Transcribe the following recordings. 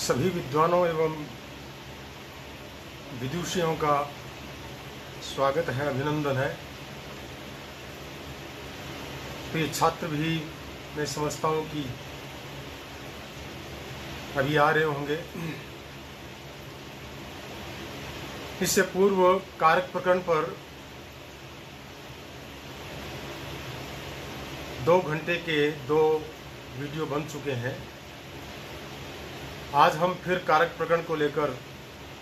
सभी विद्वानों एवं विदुषियों का स्वागत है, अभिनंदन है। तो ये छात्र भी मैं समझता हूँ कि अभी आ रहे होंगे। इससे पूर्व कारक प्रकरण पर 2 घंटे के 2 वीडियो बन चुके हैं। आज हम फिर कारक प्रकरण को लेकर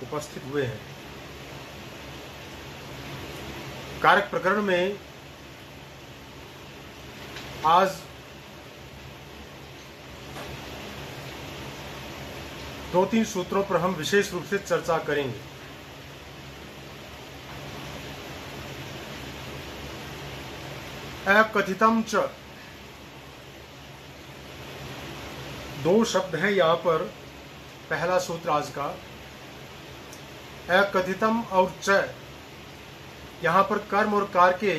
उपस्थित हुए हैं। कारक प्रकरण में आज दो तीन सूत्रों पर हम विशेष रूप से चर्चा करेंगे। अकथितम च, 2 शब्द है यहाँ पर। पहला सूत्र आज का अकथितम और च, यहाँ पर कर्म और कार के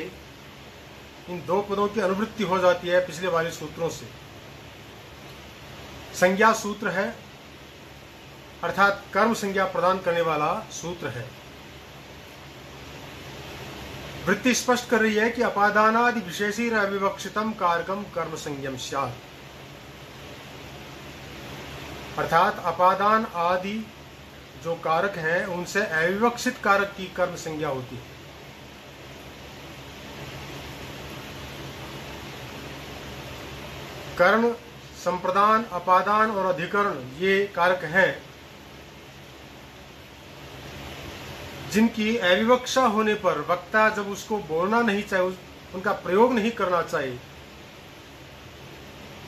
इन 2 पदों की अनुवृत्ति हो जाती है पिछले वाले सूत्रों से। संज्ञा सूत्र है, अर्थात कर्म संज्ञा प्रदान करने वाला सूत्र है। वृत्ति स्पष्ट कर रही है कि अपादानादि विशेषी अविवक्षितम कारकम कर्म संज्ञम स्यात्, अर्थात अपादान आदि जो कारक हैं उनसे अविवक्षित कारक की कर्म संज्ञा होती है। कर्ण, संप्रदान, अपादान और अधिकरण ये कारक हैं जिनकी अविवक्षा होने पर वक्ता जब उसको बोलना नहीं चाहिए, उनका प्रयोग नहीं करना चाहिए,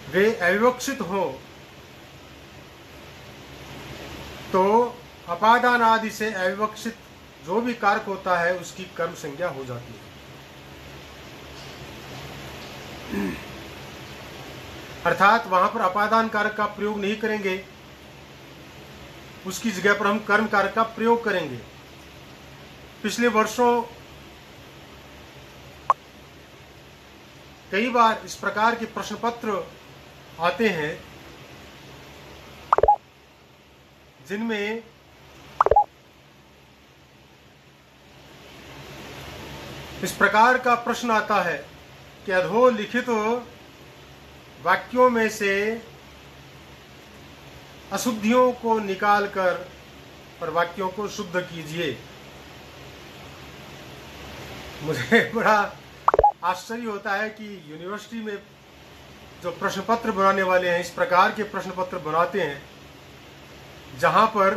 वे अविवक्षित हो तो अपादान आदि से अविवक्षित जो भी कारक होता है उसकी कर्म संज्ञा हो जाती है। अर्थात वहां पर अपादान कारक का प्रयोग नहीं करेंगे, उसकी जगह पर हम कर्म कारक का प्रयोग करेंगे। पिछले वर्षों कई बार इस प्रकार के प्रश्न पत्र आते हैं जिनमें इस प्रकार का प्रश्न आता है कि अधोलिखित वाक्यों में से अशुद्धियों को निकालकर और वाक्यों को शुद्ध कीजिए। मुझे बड़ा आश्चर्य होता है कि यूनिवर्सिटी में जो प्रश्न पत्र बनाने वाले हैं इस प्रकार के प्रश्न पत्र बनाते हैं जहां पर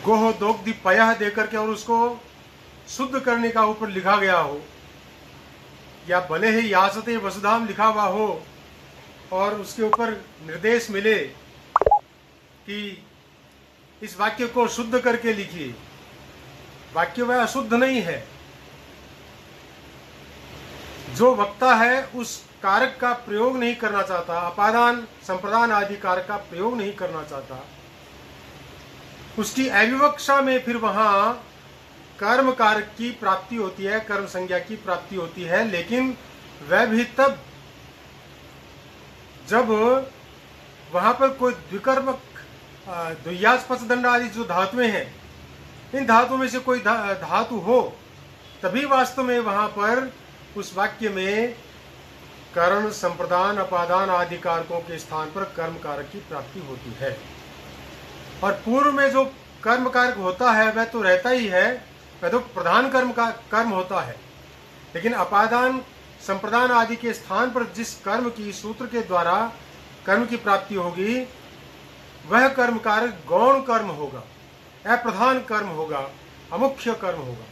गोह दोग्धि पयः देकर के और उसको शुद्ध करने का ऊपर लिखा गया हो, या भले ही याचते वसुधाम लिखा हुआ हो और उसके ऊपर निर्देश मिले कि इस वाक्य को शुद्ध करके लिखिए। वाक्य वह अशुद्ध नहीं है, जो वक्ता है उस कारक का प्रयोग नहीं करना चाहता, अपादान संप्रदान आदि कारक का प्रयोग नहीं करना चाहता, उसकी अविवक्षा में फिर वहां कर्म कारक की प्राप्ति होती है, कर्म संज्ञा की प्राप्ति होती है। लेकिन वह भी तब जब वहां पर कोई द्विकर्मक द्वियाज पचदंड आदि जो धातुएं हैं, इन धातुओं में से कोई धातु हो, तभी वास्तव में वहां पर उस वाक्य में कर्ण, संप्रदान, अपादान आदि कारकों के स्थान पर कर्म कारक की प्राप्ति होती है। और पूर्व में जो कर्म कारक होता है वह तो रहता ही है, वह तो प्रधान कर्म का कर्म होता है। लेकिन अपादान, संप्रदान आदि के स्थान पर जिस कर्म की सूत्र के द्वारा कर्म की प्राप्ति होगी वह कर्म कारक गौण कर्म होगा, अप्रधान कर्म होगा, अमुख्य कर्म होगा।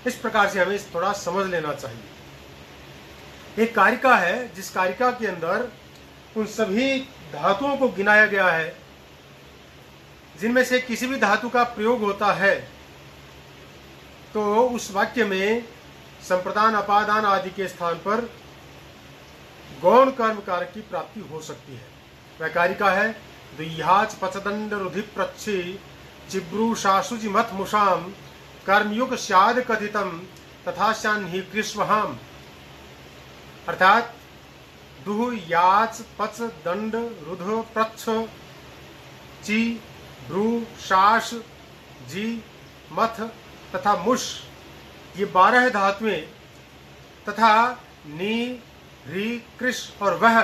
इस प्रकार से हमें थोड़ा समझ लेना चाहिए। एक कारिका है जिस कारिका के अंदर उन सभी धातुओं को गिनाया गया है जिनमें से किसी भी धातु का प्रयोग होता है, तो उस वाक्य में संप्रदान, अपादान आदि के स्थान पर गौण कर्म कारक की प्राप्ति हो सकती है। वह कारिका है द्वियाच पचदंड रुधि प्रच्छी चिब्रू शासुजि मथ मुषाम कर्मयुग स्याद कथितम तथा शान्हि कृष्वहाम, अर्थात दुह, याच, पच, दंड, रुध, प्रच्छ, ची, भ्रू, शास, जी, मथ तथा मुष, ये 12 धातुएं तथा नी, री, कृष और वह,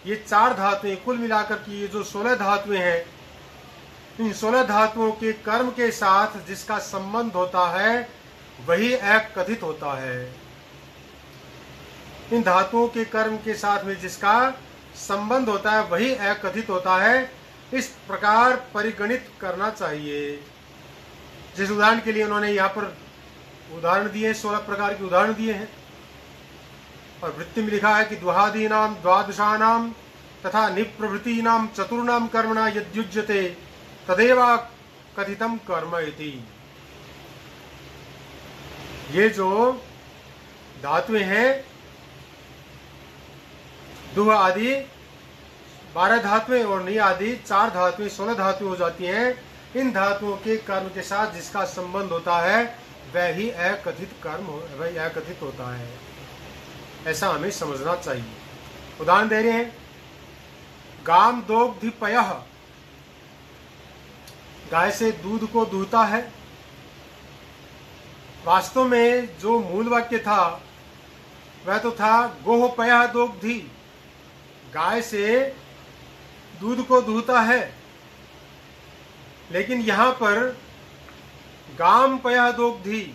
ये 4 धातुएं कुल मिलाकर की ये जो 16 धातुएं हैं, इन 16 धातुओं के कर्म के साथ जिसका संबंध होता है वही एक कथित होता है। इन धातुओं के कर्म के साथ में जिसका संबंध होता है वही एक कथित होता है, इस प्रकार परिगणित करना चाहिए। जिस उदाहरण के लिए उन्होंने यहाँ पर उदाहरण दिए, 16 प्रकार के उदाहरण दिए हैं और वृत्ति में लिखा है कि द्वादीनाम द्वादशानाम तथा निप्रवृत्तीनाम चतुर्णाम कर्मणा यद्युज्यते तदेवा कथितम कर्म इति। ये जो धातुएं हैं, दुह आदि 12 धातुएं और नी आदि 4 धातुएं 16 धातुएं हो जाती हैं। इन धातुओं के कर्म के साथ जिसका संबंध होता है वह ही अकथित कर्म वह अकथित होता है, ऐसा हमें समझना चाहिए। उदाहरण दे रहे हैं, गाम दोग्धिपयः, गाय से दूध को दूहता है। वास्तव में जो मूल वाक्य था वह तो था गोहपयः दोग्धि, गाय से दूध को दूहता है, लेकिन यहां पर गाम पयः दोग्धि,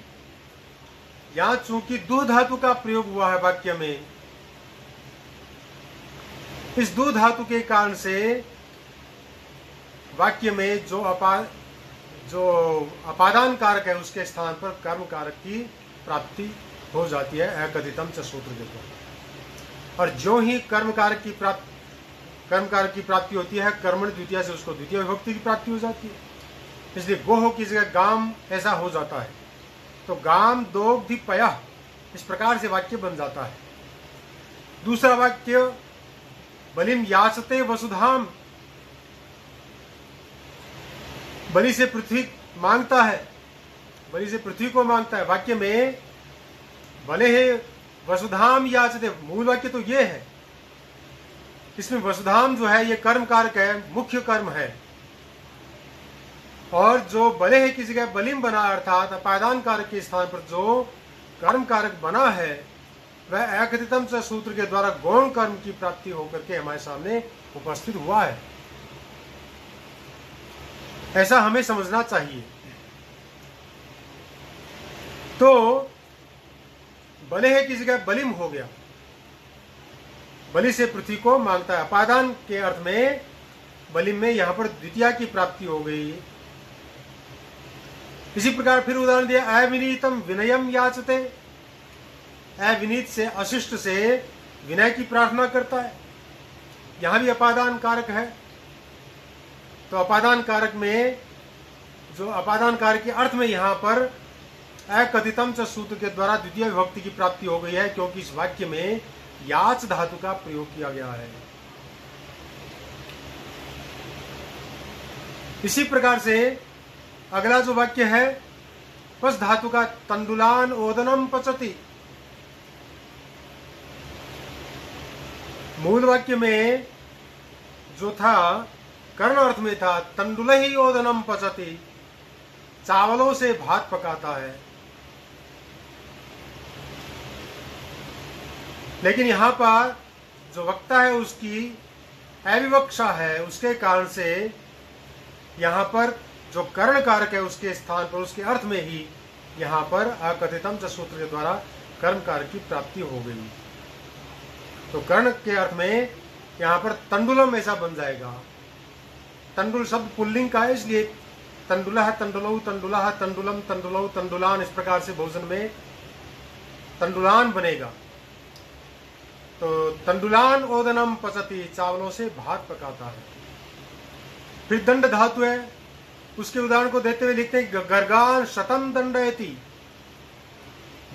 यहां चूंकि दो धातु का प्रयोग हुआ है वाक्य में, इस दो धातु के कारण से वाक्य में जो अपादान कारक है उसके स्थान पर कर्म कारक की प्राप्ति हो जाती है अकथितम च सूत्र के द्वारा। और जो ही कर्म कारक की प्राप्ति होती है, कर्मण द्वितीय से उसको द्वितीय विभक्ति की प्राप्ति हो जाती है। इसलिए गोह की जगह गाम ऐसा हो जाता है, तो गाम दोग्धिपयः इस प्रकार से वाक्य बन जाता है। दूसरा वाक्य बलिम याचते वसुधाम, बलि से पृथ्वी मांगता है, बलि से पृथ्वी को मांगता है। वाक्य में भले है वसुधाम याचते, मूल वाक्य तो ये है, इसमें वसुधाम जो है ये कर्म कारक है, मुख्य कर्म है। और जो बले है की जगह बलिम बना, अर्थात अपादान कारक के स्थान पर जो कर्म कारक बना है वह अकथितम च सूत्र के द्वारा गौण कर्म की प्राप्ति होकर के हमारे सामने उपस्थित हुआ है, ऐसा हमें समझना चाहिए। तो बले है की जगह बलिम हो गया, बलि से पृथ्वी को मांगता है। अपादान के अर्थ में बलिम में यहां पर द्वितीया की प्राप्ति हो गई। इसी प्रकार फिर उदाहरण दिया, अविनीतम विनयम याचते, अविनीत से अशिष्ट से विनय की प्रार्थना करता है। यहां भी अपादान कारक है, तो अपादान कारक में जो अपादान कारक के अर्थ में यहां पर अकथितम च सूत्र के द्वारा द्वितीय विभक्ति की प्राप्ति हो गई है, क्योंकि इस वाक्य में याच धातु का प्रयोग किया गया है। इसी प्रकार से अगला जो वाक्य है पस धातु का, तंडुलान ओदनम पचति। मूल वाक्य में जो था कर्ण अर्थ में था, तंडुल ही ओदनम पचति, चावलों से भात पकाता है। लेकिन यहां पर जो वक्ता है उसकी अविवक्षा है, उसके कारण से यहां पर जो कर्ण कारक है उसके स्थान पर, उसके अर्थ में ही यहां पर अकथितम च सूत्र के द्वारा कर्म कारक की प्राप्ति हो गई। तो कर्ण के अर्थ में यहां पर तंडुलम ऐसा बन जाएगा। तंडुल शब्द पुल्लिंग का है, इसलिए तंडुलः तंडुलौ तंडुलः तंडुलम तंडुलौ तंडुलान, इस प्रकार से बहुवचन में तंडुलान बनेगा। तो तंडुलान ओदनम पचति, चावलों से भात पकाता है। फिर दंड धातु है, उसके उदाहरण को देते हुए लिखते हैं, गर्गान शतम दंडयति,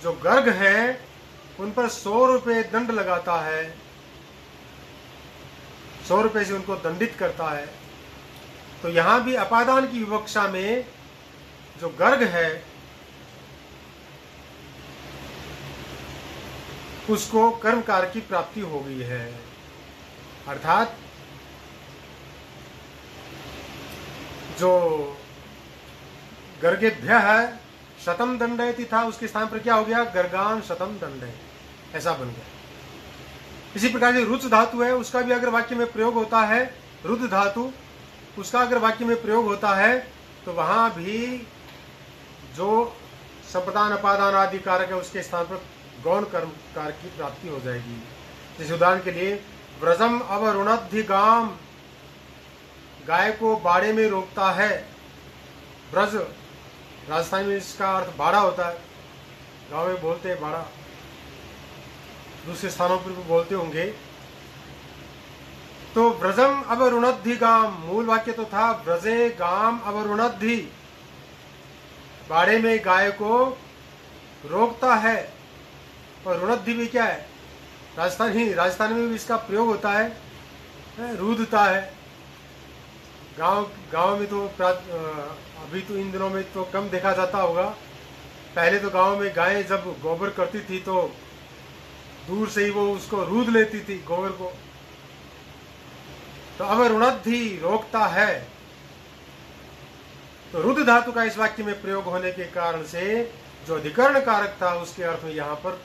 जो गर्ग है उन पर 100 रुपए दंड लगाता है, 100 रुपए से उनको दंडित करता है। तो यहां भी अपादान की विवक्षा में जो गर्ग है उसको कर्म कारक की प्राप्ति हो गई है। अर्थात जो गर्गेभ्य है शतम दंडयति था, उसके स्थान पर क्या हो गया, गर्गान शतम दंडय, ऐसा बन गया। इसी प्रकार से रुच धातु है, उसका भी अगर वाक्य में प्रयोग होता है, रुद्ध धातु, उसका अगर वाक्य में प्रयोग होता है तो वहां भी जो संप्रदान अपादान आदि कारक है उसके स्थान पर गौण कर्म कारक की प्राप्ति हो जाएगी। जैसे उदाहरण के लिए व्रजम अवरुणद्धि गाम, गाय को बाड़े में रोकता है। ब्रज राजस्थान में इसका अर्थ बाड़ा होता है, गांव में बोलते हैं बाड़ा, दूसरे स्थानों पर भी बोलते होंगे। तो व्रजम अवरुणद्धि गाम, मूल वाक्य तो था व्रजे गाम अवरुणद्धि, बाड़े में गाय को रोकता है। और रुणद्धि भी क्या है, राजस्थान में भी इसका प्रयोग होता है, रूदता है। गांव में तो अभी तो इन दिनों में तो कम देखा जाता होगा, पहले तो गांव में गायें जब गोबर करती थी तो दूर से ही वो उसको रूद लेती थी गोबर को। तो अवरुणद्धि रोकता है, तो रुद्ध धातु का इस वाक्य में प्रयोग होने के कारण से जो अधिकरण कारक था उसके अर्थ में यहाँ पर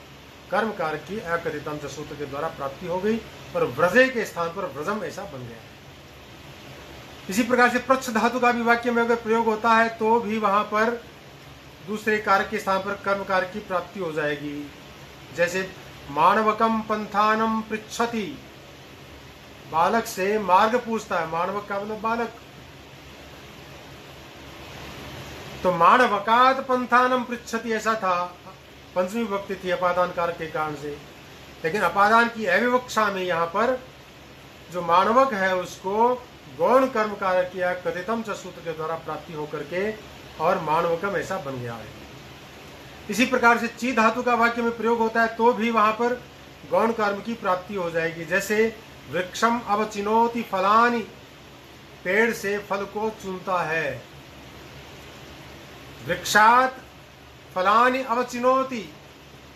कर्म कारक की अकथितम च सूत्र के द्वारा प्राप्ति हो गई और व्रजे के स्थान पर व्रजम ऐसा बन गया। इसी प्रकार से प्रच्छ धातु का भी वाक्य में अगर प्रयोग होता है तो भी वहां पर दूसरे कारक के स्थान पर कर्म कारक की प्राप्ति हो जाएगी। जैसे मानवकम पंथानम पृच्छति, बालक से मार्ग पूछता है, मानवक का मतलब बालक। तो मानवकात पंथानम पृच्छति ऐसा था, पंचमी विभक्ति थी अपादान कारक के कारण से, लेकिन अपादान की अविवक्षा में यहाँ पर जो मानवक है उसको गौण कर्म कारक किया कथितम च सूत्र के द्वारा प्राप्ति होकर के और मानवकम ऐसा बन गया है। इसी प्रकार से ची धातु का वाक्य में प्रयोग होता है तो भी वहां पर गौण कर्म की प्राप्ति हो जाएगी। जैसे वृक्षम अवचिनोति फलानि, पेड़ से फल को चुनता है। वृक्षात फलानि अवचिनोति,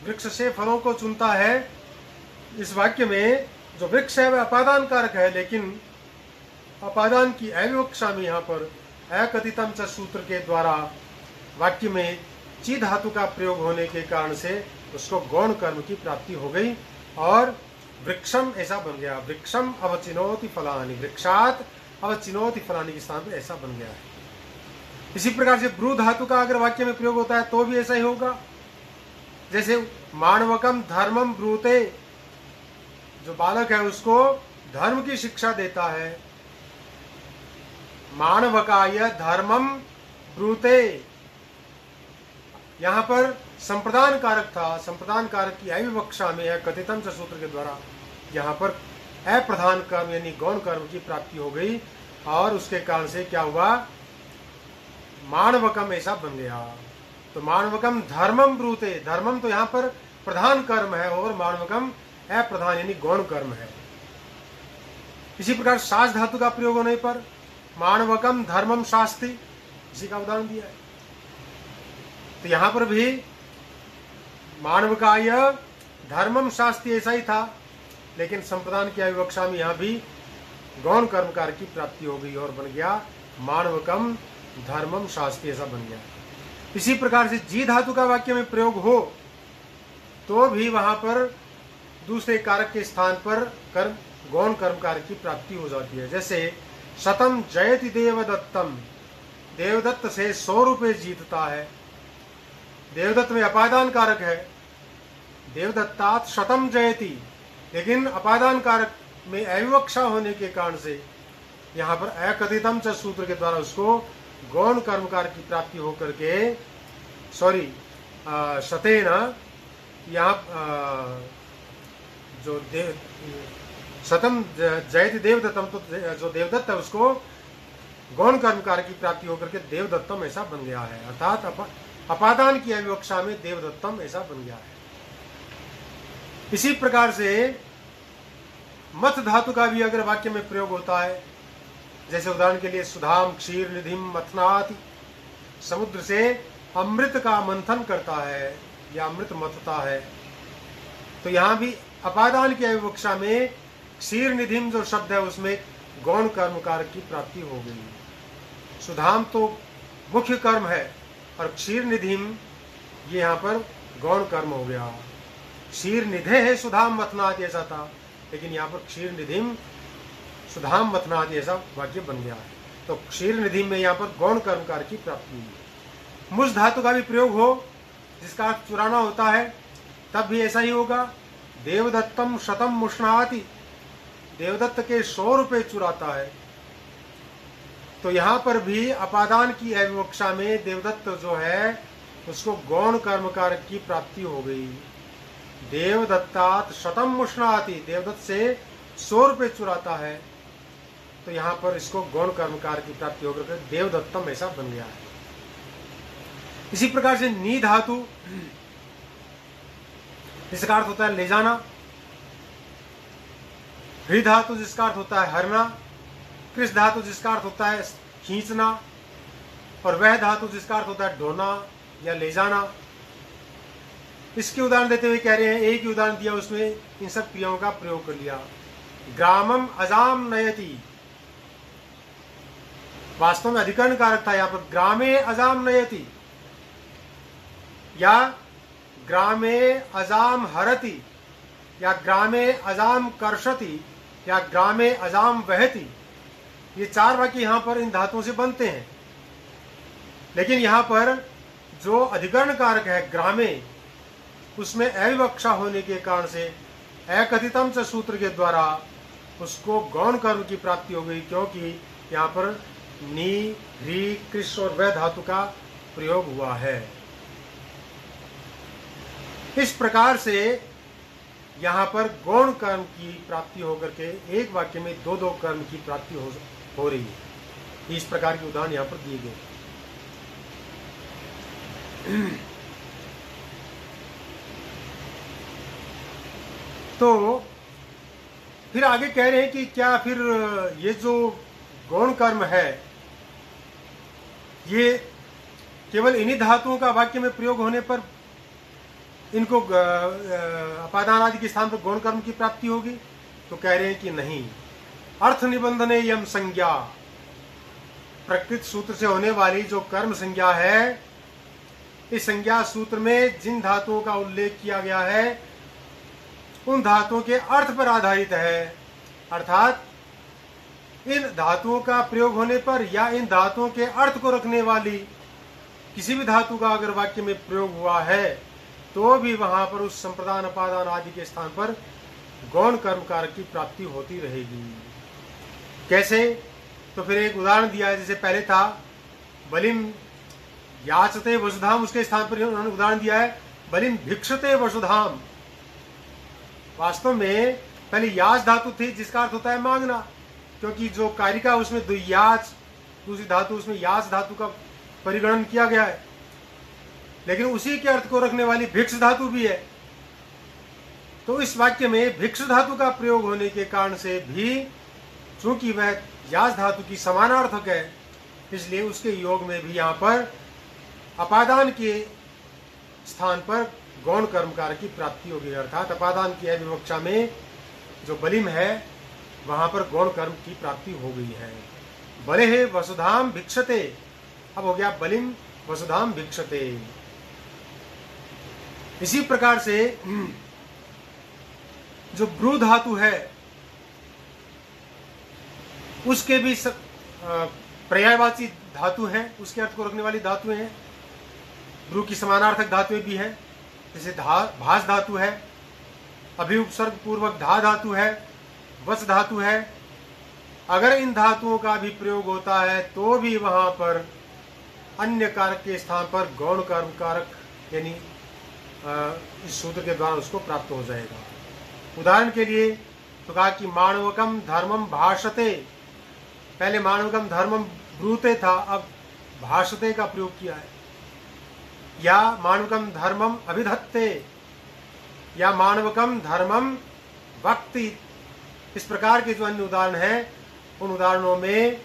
वृक्ष से फलों को चुनता है। इस वाक्य में जो वृक्ष है वह अपादान कारक है, लेकिन अपादान की अविवक्षा में यहाँ पर अकथितम च सूत्र के द्वारा वाक्य में ची धातु का प्रयोग होने के कारण से उसको गौण कर्म की प्राप्ति हो गई और वृक्षम ऐसा बन गया। वृक्षम अवचिनोति फलानि, वृक्षात अवचिनोति फलानि के स्थान पर ऐसा बन गया है। इसी प्रकार से ब्रू धातु का अगर वाक्य में प्रयोग होता है तो भी ऐसा ही होगा। जैसे मानवकम धर्मम ब्रूते, जो बालक है उसको धर्म की शिक्षा देता है। मानवकाय धर्मम ब्रूते, यहां पर संप्रदान कारक था, संप्रदान कारक की अविवक्षा में है कथितम च सूत्र के द्वारा यहाँ पर अप्रधान कर्म यानी गौण कर्म की प्राप्ति हो गई और उसके कारण से क्या हुआ, मानवकम ऐसा बन गया। तो मानवकम धर्मम ब्रूते, धर्मम तो यहाँ पर प्रधान कर्म है और मानवकम अप्रधान यानी गौण कर्म है। इसी प्रकार शास धातु का प्रयोग होने पर मानवकम धर्मम शास्ति, इसी का उदाहरण दिया है। तो यहां पर भी मानवकाय धर्मम शास्ति ऐसा ही था, लेकिन संप्रदान की अविवक्षा में यहां भी गौण कर्मकार की प्राप्ति हो गई और बन गया मानवकम धर्मम शास्ति, ऐसा बन गया। इसी प्रकार से जी धातु का वाक्य में प्रयोग हो तो भी वहां पर दूसरे कारक के स्थान पर कर्म गौण कर्मकार की प्राप्ति हो जाती है। जैसे शतम जयति देवदत्तम, देवदत्त से 100 रुपये जीतता है। देवदत्त में अपादान कारक है, देवदत्तात शतम जयति, लेकिन अपादान कारक में अविवक्षा होने के कारण से यहाँ पर अकथितम च सूत्र के द्वारा उसको गौण कर्मकार की प्राप्ति होकर के शतेन, यहाँ जो शतम जयति देवदत्तम, तो जो देवदत्त है उसको गौण कर्मकार की प्राप्ति होकर के देवदत्तम ऐसा बन गया है। अर्थात अपादान की अविवक्षा में देवदत्तम ऐसा बन गया है। इसी प्रकार से मथ धातु का भी अगर वाक्य में प्रयोग होता है, जैसे उदाहरण के लिए सुधाम क्षीर निधिम मथनाति, समुद्र से अमृत का मंथन करता है या अमृत मथता है। तो यहाँ भी अपादान की अविवक्षा में क्षीर निधिम जो शब्द है उसमें गौण कर्म कारक की प्राप्ति हो गई। सुधाम तो मुख्य कर्म है और क्षीर निधिम ये यहाँ पर गौण कर्म हो गया। क्षीर निधे है सुधाम मथनाथ ऐसा था, लेकिन यहाँ पर क्षीर निधिम सुधाम मथनाथ ऐसा वाक्य बन गया है। तो क्षीर निधिम में यहाँ पर गौण कर्म कारक की प्राप्ति हुई। मुझ धातु का भी प्रयोग हो जिसका अर्थ चुराना होता है तब भी ऐसा ही होगा। देवदत्तम शतम मुष्णाति, देवदत्त के 100 रुपये चुराता है। तो यहाँ पर भी अपादान की अविवक्षा में देवदत्त जो है उसको गौण कर्म कारक की प्राप्ति हो गई। देवदत्तात शतम मुष्णाति, देवदत्त से 100 रुपये चुराता है, तो यहाँ पर इसको गौण कर्म कारक की प्राप्ति होकर देवदत्तम ऐसा बन गया है। इसी प्रकार से नी धातु जिसका अर्थ होता है ले जाना, हृ धातु जिसका अर्थ होता है हरना, कृष धातु जिसका अर्थ होता है खींचना, और वह धातु जिसका अर्थ होता है ढोना या ले जाना। इसके उदाहरण देते हुए कह रहे हैं, एक ही उदाहरण दिया उसमें इन सब क्रियाओं का प्रयोग कर लिया। ग्रामम अजाम नयति, वास्तव में अधिकरण कारक था यहाँ पर ग्रामे अजाम नयति, या ग्रामे अजाम हरति, या ग्रामे अजाम कर्षति, या ग्रामे अजाम वहति। ये 4 वाक्य यहाँ पर इन धातुओं से बनते हैं, लेकिन यहाँ पर जो अधिकरण कारक है ग्रामे, उसमें अविवक्षा होने के कारण से अकथितम च सूत्र के द्वारा उसको गौण कर्म की प्राप्ति हो गई, क्योंकि यहाँ पर नी, ह्री, कृष और वह धातु का प्रयोग हुआ है। इस प्रकार से यहाँ पर गौण कर्म की प्राप्ति होकर के एक वाक्य में 2-2 कर्म की प्राप्ति हो रही है। इस प्रकार के उदाहरण यहाँ पर दिए गए। तो फिर आगे कह रहे हैं कि क्या फिर ये जो गौण कर्म है ये केवल इन्हीं धातुओं का वाक्य में प्रयोग होने पर इनको अपादान आदि के स्थान पर गौण कर्म की प्राप्ति होगी? तो कह रहे हैं कि नहीं। अर्थ निबंधने यम संज्ञा, प्रकृत सूत्र से होने वाली जो कर्म संज्ञा है, इस संज्ञा सूत्र में जिन धातुओं का उल्लेख किया गया है उन धातुओं के अर्थ पर आधारित है। अर्थात इन धातुओं का प्रयोग होने पर या इन धातुओं के अर्थ को रखने वाली किसी भी धातु का अगर वाक्य में प्रयोग हुआ है तो भी वहां पर उस संप्रदान अपादान आदि के स्थान पर गौण कर्म कारक की प्राप्ति होती रहेगी। कैसे? तो फिर एक उदाहरण दिया है, जैसे पहले था बलिम याचते वसुधाम, उसके स्थान पर उन्होंने उदाहरण दिया है बलिम भिक्षते वसुधाम। वास्तव में पहले याच धातु थी जिसका अर्थ होता है मांगना, क्योंकि जो कारिका उसमें द्वियाच, दूसरी धातु उसमें याच धातु का परिगणन किया गया है, लेकिन उसी के अर्थ को रखने वाली भिक्ष धातु भी है। तो इस वाक्य में भिक्ष धातु का प्रयोग होने के कारण से भी चूंकि वह याच धातु की समानार्थक है, इसलिए उसके योग में भी यहाँ पर अपादान के स्थान पर गौण कर्म कारक की प्राप्ति होगी। अर्थात अपादान की अविवक्षा में जो बलिम है वहां पर गौण कर्म की प्राप्ति हो गई है। बले है वसुधाम भिक्षते, अब हो गया बलिम वसुधाम भिक्षते। इसी प्रकार से जो ब्रू धातु है उसके भी पर्यायवाची धातु है, उसके अर्थ को रखने वाली धातुएं हैं। ब्रू की समानार्थक धातुएं भी है, जैसे भास धातु है, अभिउपसर्ग पूर्वक धा धातु है, वस धातु है। अगर इन धातुओं का भी प्रयोग होता है तो भी वहां पर अन्य कारक के स्थान पर गौण कर्म कारक यानी इस सूत्र के द्वारा उसको प्राप्त हो जाएगा। उदाहरण के लिए तो कहा कि माणवकम धर्मम भाषते, पहले माणवकम धर्मम ब्रूते था, अब भाषते का प्रयोग किया है। या माणवकम धर्मम अभिधत्ते, या माणवकम धर्मम वक्ति। इस प्रकार के जो अन्य उदाहरण हैं उन उदाहरणों में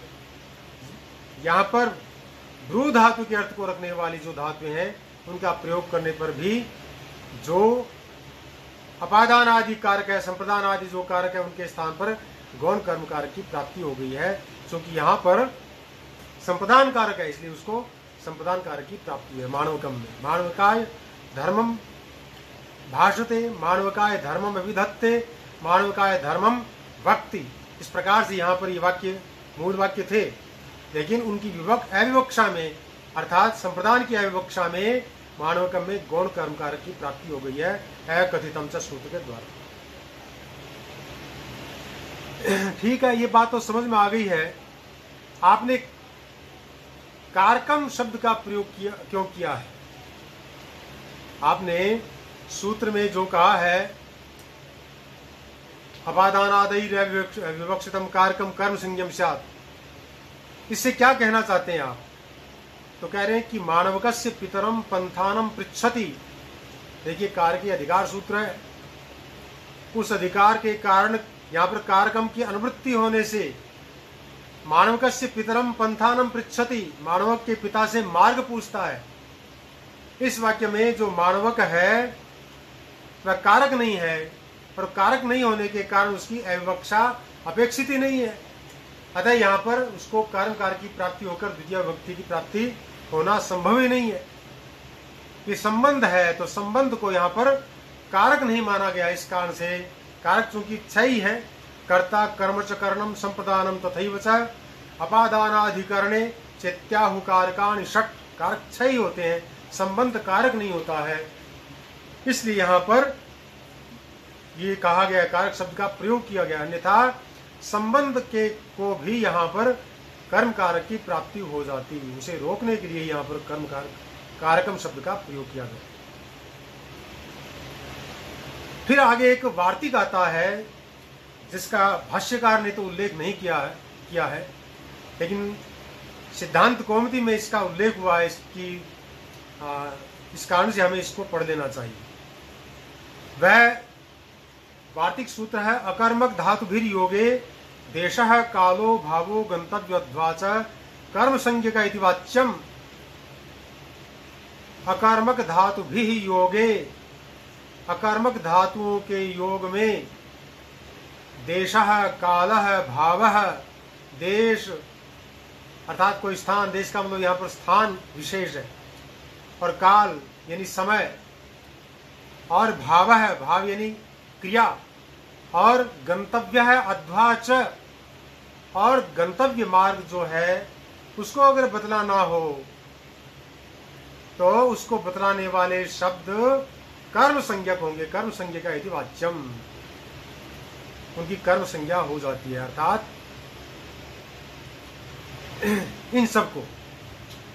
यहाँ पर ब्रू धातु के अर्थ को रखने वाली जो धातुएं हैं उनका प्रयोग करने पर भी जो अपादान आदि कारक है, संप्रदान आदि जो कारक है उनके स्थान पर गौण कर्म कारक की प्राप्ति हो गई है। क्योंकि यहाँ पर संप्रदान कारक है इसलिए उसको संप्रदान कारक की प्राप्ति है। माणवकम में माणवकाय धर्मम भाषते, माणवकाय धर्मम विधत्ते, माणवकाय धर्मम वक्ति। इस प्रकार से यहाँ पर ये वाक्य मूल वाक्य थे, लेकिन उनकी अविवक्षा में अर्थात संप्रदान की अविवक्षा में मानवकम में गौण कर्म कारक की प्राप्ति हो गई है अकथितम च सूत्र के द्वारा। ठीक है, ये बात तो समझ में आ गई है। आपने कारकम शब्द का प्रयोग क्यों किया है? आपने सूत्र में जो कहा है अपादानादि विवक्षितम कारकम कर्म संयम स्यात्, इससे क्या कहना चाहते हैं आप? तो कह रहे हैं कि मानवकस्य पितरम पंथानम पृच्छति। देखिए, कारकी अधिकार सूत्र है, उस अधिकार के कारण यहाँ पर कारकम की अनुवृत्ति होने से मानवकस्य पितरम पंथानम पृच्छति, मानवक के पिता से मार्ग पूछता है। इस वाक्य में जो मानवक है वह कारक नहीं है, और कारक नहीं होने के कारण उसकी अविवक्षा अपेक्षित ही नहीं है। अतः यहाँ पर उसको कर्म कारक की प्राप्ति होकर द्वितीय विभक्ति की प्राप्ति होना संभव ही नहीं है। ये संबंध है तो संबंध को यहाँ पर कारक नहीं माना गया। इस कारण से कारक चूंकि क्षय है, कर्ता कर्म च करणम संप्रदानम तथैव च अपादानाधिकरणे चेत्याहु कारकाणि षट्, कारक क्षय होते हैं, संबंध कारक नहीं होता है। इसलिए यहाँ पर ये कहा गया, कारक शब्द का प्रयोग किया गया, अन्यथा संबंध के को भी यहाँ पर कर्म कारक की प्राप्ति हो जाती, उसे रोकने के लिए यहाँ पर कर्म कारकम शब्द का प्रयोग किया गया। फिर आगे एक वार्तिक आता है जिसका भाष्यकार ने तो उल्लेख नहीं किया है, लेकिन सिद्धांत कौमुदी में इसका उल्लेख हुआ है। इस कारण से हमें इसको पढ़ लेना चाहिए। वह वार्तिक सूत्र है अकर्मक धातुभिर योगे देशः कालो भावो गंतव्यध्वाच कर्म संज्ञक इति वाच्यम। अकर्मक धातुभिः योगे, अकर्मक धातुओं के योग में देशः कालः भावः, देश अर्थात कोई स्थान, देश का मतलब यहाँ पर स्थान विशेष है, और काल यानी समय, और भावः भाव यानी क्रिया, और गंतव्य है अध्वाच, और गंतव्य मार्ग जो है उसको अगर बतलाना हो तो उसको बतलाने वाले शब्द कर्म संज्ञक होंगे। कर्म संज्ञक इति वाच्यम, उनकी कर्म संज्ञा हो जाती है। अर्थात इन सबको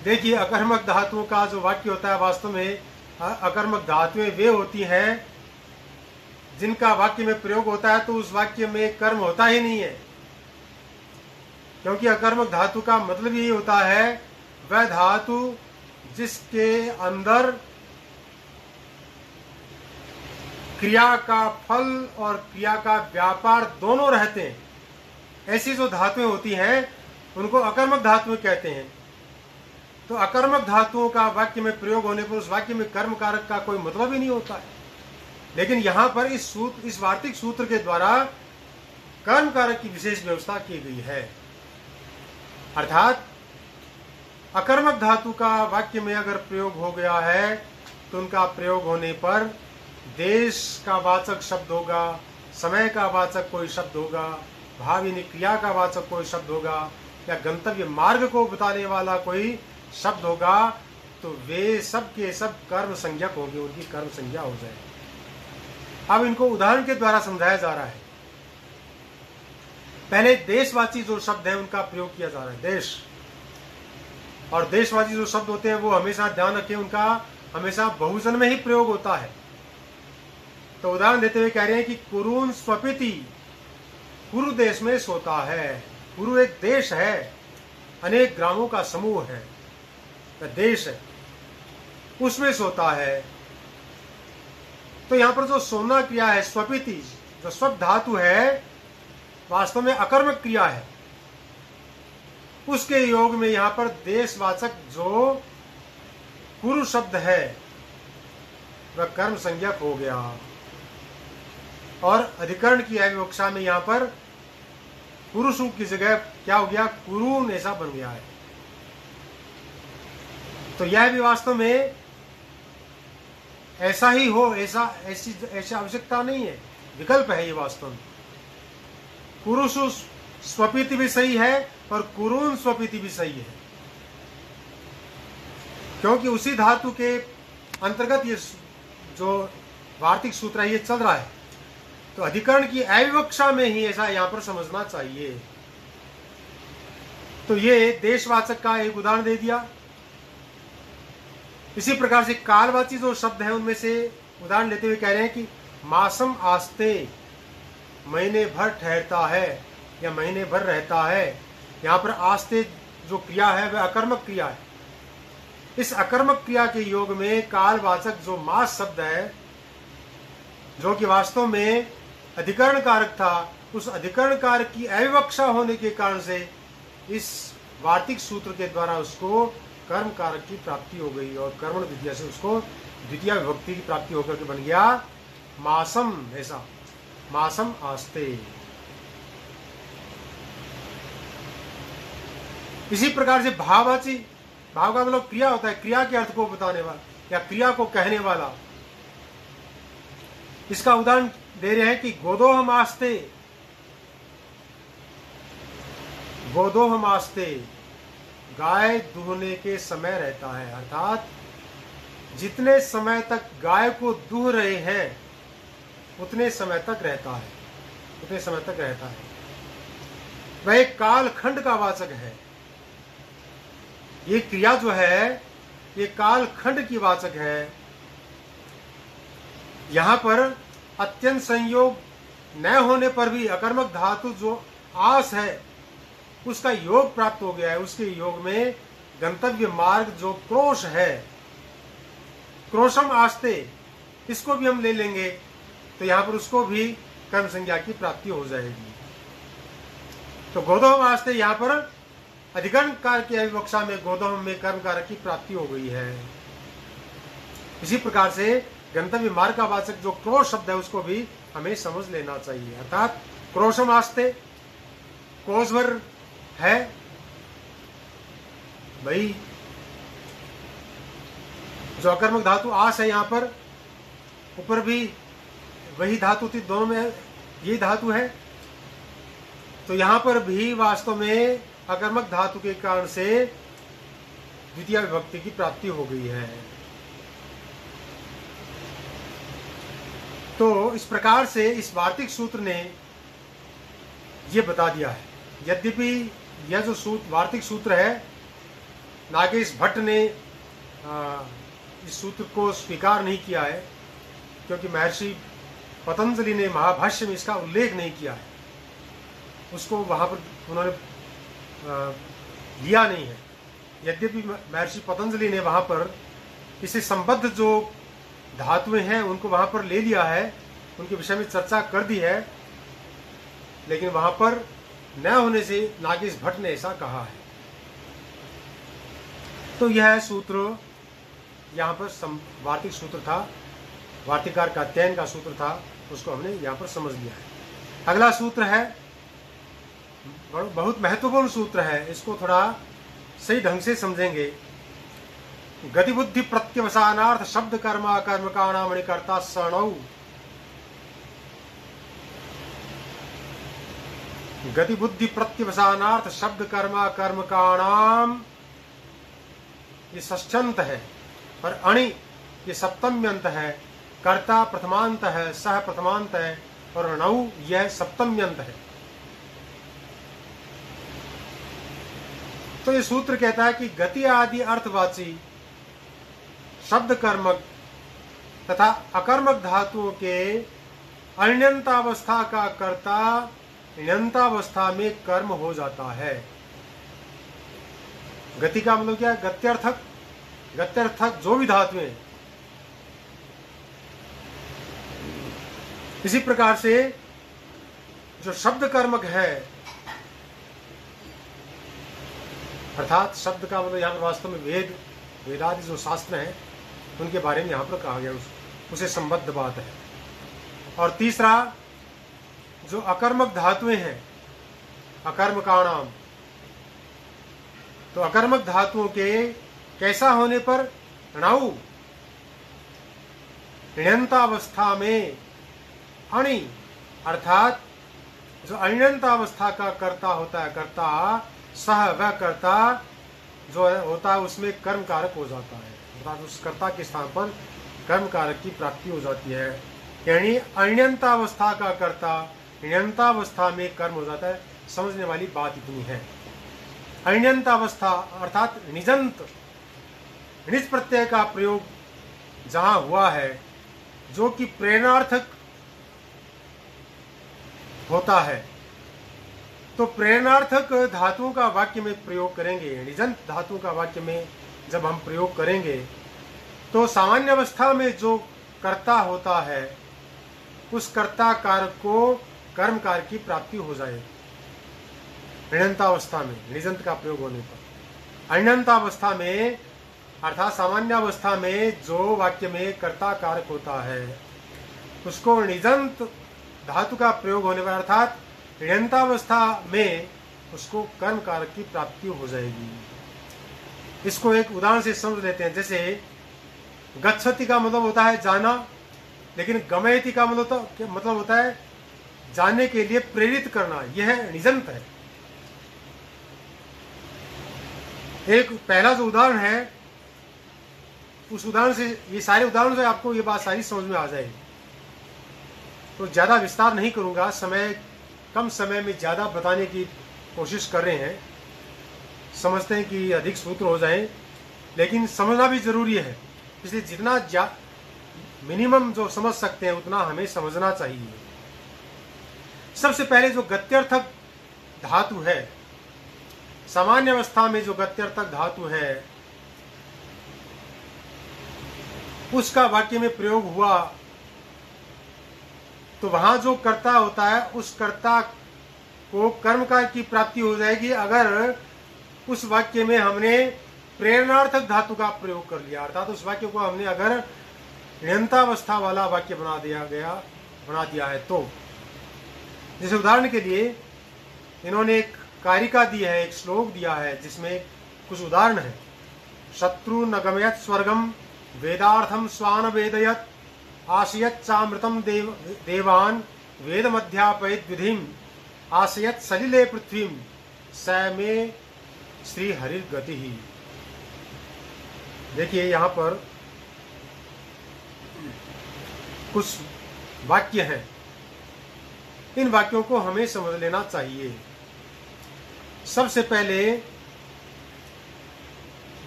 देखिए, अकर्मक धातुओं का जो वाक्य होता है, वास्तव में अकर्मक धातुएं वे होती हैं जिनका वाक्य में प्रयोग होता है तो उस वाक्य में कर्म होता ही नहीं है। क्योंकि अकर्मक धातु का मतलब यही होता है वह धातु जिसके अंदर क्रिया का फल और क्रिया का व्यापार दोनों रहते हैं। ऐसी जो धातुएं होती हैं उनको अकर्मक धातुएं कहते हैं। तो अकर्मक धातुओं का वाक्य में प्रयोग होने पर उस वाक्य में कर्म कारक का कोई मतलब ही नहीं होता है। लेकिन यहाँ पर इस वार्तिक सूत्र के द्वारा कर्म कारक की विशेष व्यवस्था की गई है। अर्थात अकर्मक धातु का वाक्य में अगर प्रयोग हो गया है तो उनका प्रयोग होने पर देश का वाचक शब्द होगा, समय का वाचक कोई शब्द होगा, भाव यानी क्रिया का वाचक कोई शब्द होगा, या गंतव्य मार्ग को बताने वाला कोई शब्द होगा, तो वे सब के सब कर्म संज्ञक होंगे, उनकी कर्म संज्ञा हो जाएगी। अब इनको उदाहरण के द्वारा समझाया जा रहा है। पहले देशवाची जो शब्द है उनका प्रयोग किया जा रहा है। देश और देशवाची जो शब्द होते हैं वो हमेशा ध्यान रखें, उनका हमेशा बहुवचन में ही प्रयोग होता है। तो उदाहरण देते हुए कह रहे हैं कि कुरुन स्वपिति, कुरु देश में सोता है। कुरु एक देश है, अनेक ग्रामों का समूह है, देश है, उसमें सोता है। तो यहाँ पर जो सोना क्रिया है स्वपिति, जो स्व धातु है, वास्तव में अकर्मक क्रिया है। उसके योग में यहाँ पर देशवाचक जो कुरु शब्द है वह कर्म संज्ञक हो गया। और अधिकरण की अविवक्षा में यहाँ पर पुरुषु की जगह क्या हो गया, कुरून ऐसा बन गया है। तो यह भी वास्तव में ऐसा ही हो, ऐसी आवश्यकता नहीं है, विकल्प है ये वास्तव में। पुरुषु स्वपीति भी सही है और कुरून स्वपीति भी सही है, क्योंकि उसी धातु के अंतर्गत ये जो वार्तिक सूत्र है ये चल रहा है। तो अधिकरण की अविवक्षा में ही ऐसा यहां पर समझना चाहिए। तो ये देशवाचक का एक उदाहरण दे दिया। इसी प्रकार से कालवाची जो शब्द है उनमें से उदाहरण लेते हुए कह रहे हैं कि मासम आस्ते, महीने भर ठहरता है या महीने भर रहता है। यहां पर आस्ते जो क्रिया है वह अकर्मक क्रिया है। इस अकर्मक क्रिया के योग में कालवाचक जो मास शब्द है, जो कि वास्तव में अधिकरण कारक था, उस अधिकरण कारक की अविवक्षा होने के कारण से इस वार्तिक सूत्र के द्वारा उसको कर्म कारक की प्राप्ति हो गई और कर्मण विद्या से उसको द्वितीय विभक्ति की प्राप्ति होकर के बन गया मासम। ऐसा मासम आस्ते। इसी प्रकार से भाववाची, भाव का मतलब क्रिया होता है, क्रिया के अर्थ को बताने वाला या क्रिया को कहने वाला। इसका उदाहरण दे रहे हैं कि गोदोहम आस्ते, गोदोहम आस्ते, गाय दूहने के समय रहता है। अर्थात जितने समय तक गाय को दूह रहे हैं उतने समय तक रहता है, उतने समय तक रहता है। वह एक कालखंड का वाचक है। ये क्रिया जो है ये कालखंड की वाचक है। यहां पर अत्यंत संयोग न होने पर भी अकर्मक धातु जो आस है उसका योग प्राप्त हो गया है। उसके योग में गंतव्य मार्ग जो क्रोश है, क्रोशम आस्ते, इसको भी हम ले लेंगे तो यहां पर उसको भी कर्म संज्ञा की प्राप्ति हो जाएगी। तो गोदोहम आस्ते यहां पर अधिकरण कारक की अविवक्षा में गोदोहम में कर्म कारक की प्राप्ति हो गई है। इसी प्रकार से गंतव्य मार्ग का वाचक जो क्रोश शब्द है उसको भी हमें समझ लेना चाहिए। अर्थात क्रोशम आस्ते, कोस भर है भाई, जो अकर्मक धातु आस है यहां पर, ऊपर भी वही धातु थी, दोनों में यही धातु है। तो यहां पर भी वास्तव में अकर्मक धातु के कारण से द्वितीय विभक्ति की प्राप्ति हो गई है। तो इस प्रकार से इस वार्तिक सूत्र ने यह बता दिया है। यद्यपि यह जो सूत्र वार्तिक सूत्र है, नागेश भट्ट ने इस सूत्र को स्वीकार नहीं किया है, क्योंकि महर्षि पतंजलि ने महाभाष्य में इसका उल्लेख नहीं किया है, उसको वहां पर उन्होंने लिया नहीं है। यद्यपि महर्षि पतंजलि ने वहां पर इससे संबद्ध जो धातुएं हैं उनको वहां पर ले लिया है, उनके विषय में चर्चा कर दी है, लेकिन वहां पर न होने से नागेश भट्ट ने ऐसा कहा है। तो यह सूत्र यहाँ पर वार्तिक सूत्र था, वार्तिकार का अध्ययन का सूत्र था, उसको हमने यहाँ पर समझ लिया है। अगला सूत्र है, बहुत महत्वपूर्ण सूत्र है, इसको थोड़ा सही ढंग से समझेंगे। गतिबुद्धि प्रत्यवसानार्थ शब्द कर्म कर्मकाणाम कर्ता सणौ। गतिबुद्धि प्रत्यवसानार्थ शब्द कर्म कर्मकाणाम, ये षष्ठ्यंत है, और अणि ये सप्तम्यंत है, कर्ता प्रथमांत है, सह प्रथमांत है, और नौ यह सप्तम्यंत है। तो ये सूत्र कहता है कि गति आदि अर्थवाची शब्द कर्मक तथा अकर्मक धातुओं के अण्यंतावस्था का कर्ता ण्यंतावस्था में कर्म हो जाता है। गति का मतलब क्या है? गत्यर्थक, गत्यर्थक जो भी धातुएं। इसी प्रकार से जो शब्द कर्मक है, अर्थात शब्द का मतलब यहाँ पर वास्तव में वेदादि जो शास्त्र हैं उनके बारे में यहाँ पर कहा गया, उसे संबद्ध बात है। और तीसरा जो अकर्मक धातुएं हैं, अकर्मकाणाम, तो अकर्मक धातुओं के कैसा होने पर, णौ ण्यंतावस्था में अणि, अर्थात जो अण्यंतावस्था का कर्ता होता है, कर्ता सह, वह कर्ता जो होता है उसमें कर्म कारक हो जाता है, अर्थात उस कर्ता के स्थान पर कर्म कारक की प्राप्ति हो जाती है। यानी अण्यंतावस्था का कर्ता ण्यंतावस्था में कर्म हो जाता है। समझने वाली बात इतनी है। अण्यंतावस्था अर्थात निजंत, निज प्रत्यय का प्रयोग जहां हुआ है, जो कि प्रेरणार्थक होता है, तो प्रेरणार्थक धातुओं का वाक्य में प्रयोग करेंगे, निजंत धातुओं का वाक्य में जब हम प्रयोग करेंगे, तो सामान्य अवस्था में जो कर्ता होता है उस कर्ता कारक को कर्म कारक की प्राप्ति हो जाएगी ऋणंतावस्था में, निजंत का प्रयोग होने पर। अण्यंतावस्था में अर्थात सामान्य अवस्था में जो वाक्य में कर्ता कारक होता है उसको निजंत धातु का प्रयोग होने पर अर्थात ऋणंतावस्था में उसको कर्म कारक की प्राप्ति हो जाएगी। इसको एक उदाहरण से समझ लेते हैं। जैसे गच्छति का मतलब होता है जाना, लेकिन गमयति का मतलब होता है जाने के लिए प्रेरित करना। यह निजंत है। एक पहला जो उदाहरण है, उस उदाहरण से, ये सारे उदाहरण से आपको ये बात सारी समझ में आ जाएगी। तो ज्यादा विस्तार नहीं करूंगा, कम समय में ज्यादा बताने की कोशिश कर रहे हैं। समझते हैं कि अधिक सूत्र हो जाएं, लेकिन समझना भी जरूरी है। इसलिए जितना मिनिमम जो समझ सकते हैं उतना हमें समझना चाहिए। सबसे पहले जो गत्यर्थक धातु है, सामान्य अवस्था में जो गत्यर्थक धातु है उसका वाक्य में प्रयोग हुआ, तो वहां जो कर्ता होता है उस कर्ता को कर्मकार की प्राप्ति हो जाएगी अगर उस वाक्य में हमने प्रेरणार्थक धातु का प्रयोग कर लिया, अर्थात उस वाक्य को हमने अगर ण्यंतावस्था वाला वाक्य बना दिया है। तो जैसे उदाहरण के लिए इन्होंने एक कारिका दी है, एक श्लोक दिया है जिसमें कुछ उदाहरण है। शत्रु न गमयत स्वर्गम वेदार्थम स्वान वेदयत आशयत चामृतम देवान वेद मध्यापयत विधिम आशयत सलिले पृथ्वीम स में श्री हरिर गति ही। देखिए यहाँ पर कुछ वाक्य हैं, इन वाक्यों को हमें समझ लेना चाहिए। सबसे पहले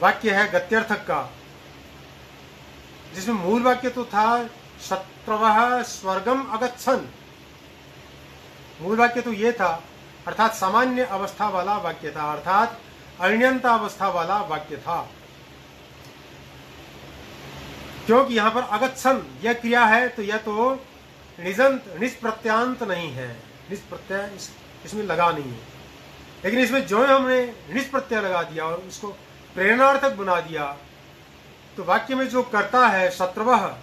वाक्य है गत्यर्थक का, जिसमें मूल वाक्य तो था शत्रवः स्वर्गम अगच्छन्। मूल वाक्य तो ये था, अर्थात सामान्य अवस्था वाला वाक्य था, अर्थात अण्यंता अवस्था वाला वाक्य था। क्योंकि यहां पर अगच्छन् यह क्रिया है, तो यह तो निजंत निष्प्रत्यांत नहीं है, निष्प्रत्यय इसमें लगा नहीं है। लेकिन इसमें जो हमने निष्प्रत्यय लगा दिया और उसको प्रेरणार्थक बना दिया, तो वाक्य में जो कर्ता है शत्रवः,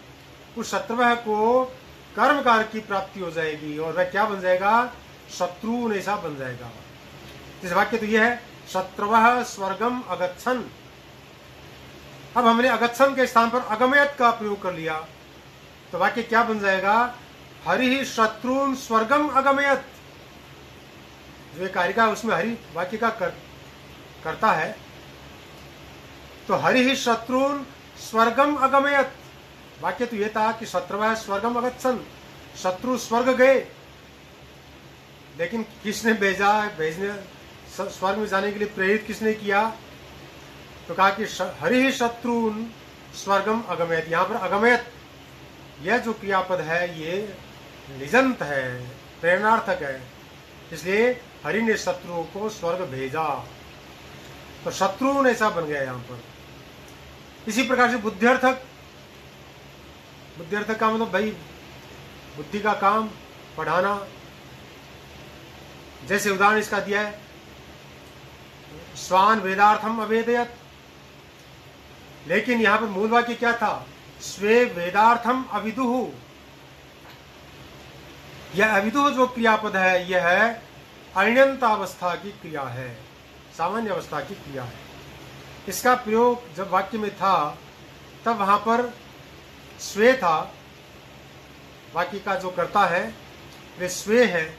उस शत्रवः को कर्मकार की प्राप्ति हो जाएगी और वह क्या बन जाएगा, शत्रु ऐसा बन जाएगा। इस वाक्य तो यह है शत्रवः स्वर्गम अगच्छन्। अब हमने अगच्छन् के स्थान पर अगमयत का प्रयोग कर लिया, तो वाक्य क्या बन जाएगा, हरि शत्रुन स्वर्गम अगमयत। जो एक कारिका उसमें हरि वाक्य का करता है, तो हरि शत्रुन स्वर्गम अगमयत। वाक्य तो यह था कि शत्रवः स्वर्गम अगच्छन्, शत्रु स्वर्ग गए, लेकिन किसने भेजने स्वर्ग में जाने के लिए प्रेरित किसने किया, तो कहा कि हरि शत्रुन स्वर्गम अगमयत। यहाँ पर अगमयत यह जो क्रियापद है ये निजंत है, प्रेरणार्थक है, इसलिए हरि ने शत्रुओं को स्वर्ग भेजा, तो शत्रु ऐसा बन गया यहाँ पर। इसी प्रकार से बुद्धिर्थक, बुद्धिर्थक का मतलब भाई बुद्धि का काम पढ़ाना। जैसे उदाहरण इसका दिया है, स्वान वेदार्थम अवेदयत, लेकिन यहां पर मूल वाक्य क्या था, स्वे वेदार्थम अविदुहु। यह अविदुह जो क्रियापद है यह है अण्यंतावस्था की क्रिया है, सामान्य अवस्था की क्रिया है। इसका प्रयोग जब वाक्य में था तब वहां पर स्वे था, वाक्य का जो कर्ता है वे स्वे है,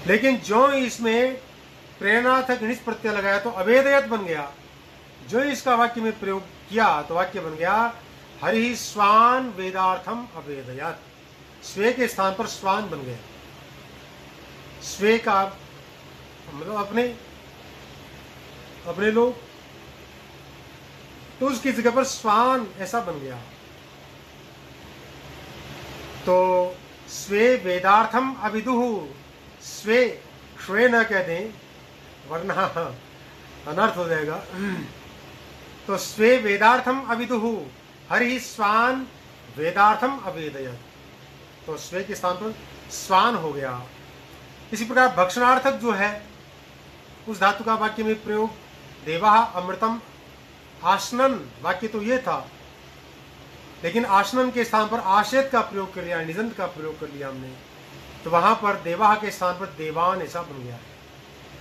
लेकिन जो इसमें प्रेरणार्थक निज प्रत्यय लगाया तो अवेदयत बन गया। जो इसका वाक्य में प्रयोग किया तो वाक्य बन गया हरि स्वान वेदार्थम अवेदयत। स्वे के स्थान पर स्वान बन गया। स्वे का मतलब अपने लोग, तो उसकी जगह पर स्वान ऐसा बन गया। तो स्वे वेदार्थम अविदुः, स्वे श्वे न कह दें वरना अनर्थ हो जाएगा। तो स्वे वेदार्थम अविदुः हरि स्वान वेदार्थम अवेदयत, तो स्वे के स्थान पर स्वान हो गया। इसी प्रकार भक्षणार्थक जो है उस धातु का वाक्य में प्रयोग देवा अमृतम आसनन, वाक्य तो ये था, लेकिन आसनन के स्थान पर आशयत का प्रयोग कर लिया, निजंत का प्रयोग कर लिया हमने, तो वहां पर देवा के स्थान पर देवान ऐसा बन गया।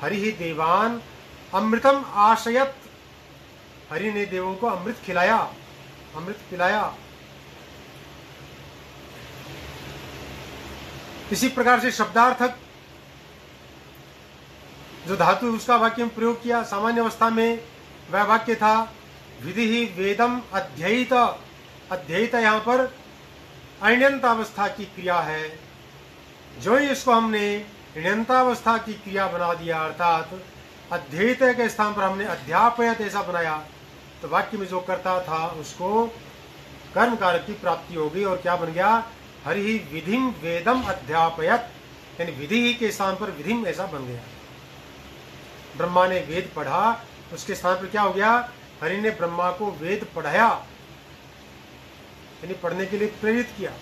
हरि ही देवान अमृतम आशयत, हरि ने देवों को अमृत खिलाया, अमृत पिलाया। इसी प्रकार से शब्दार्थक जो धातु उसका वाक्य में प्रयोग किया सामान्य अवस्था में, वह वाक्य था विधि ही वेदम अध्ययित। अध्ययित यहां पर अण्यंतावस्था की क्रिया है। जो ही इसको हमने ण्यंतावस्था की क्रिया बना दिया, अर्थात अध्ययित के स्थान पर हमने अध्यापयत ऐसा बनाया, तो वाक्य में जो करता था उसको कर्म कारक की प्राप्ति हो गई। और क्या बन गया? हरि ही विधिम वेदम अध्यापयत, यानी विधि ही के स्थान पर विधिम ऐसा बन गया। ब्रह्मा ने वेद पढ़ा, उसके स्थान पर क्या हो गया? हरि ने ब्रह्मा को वेद पढ़ाया, यानी पढ़ने के लिए प्रेरित किया।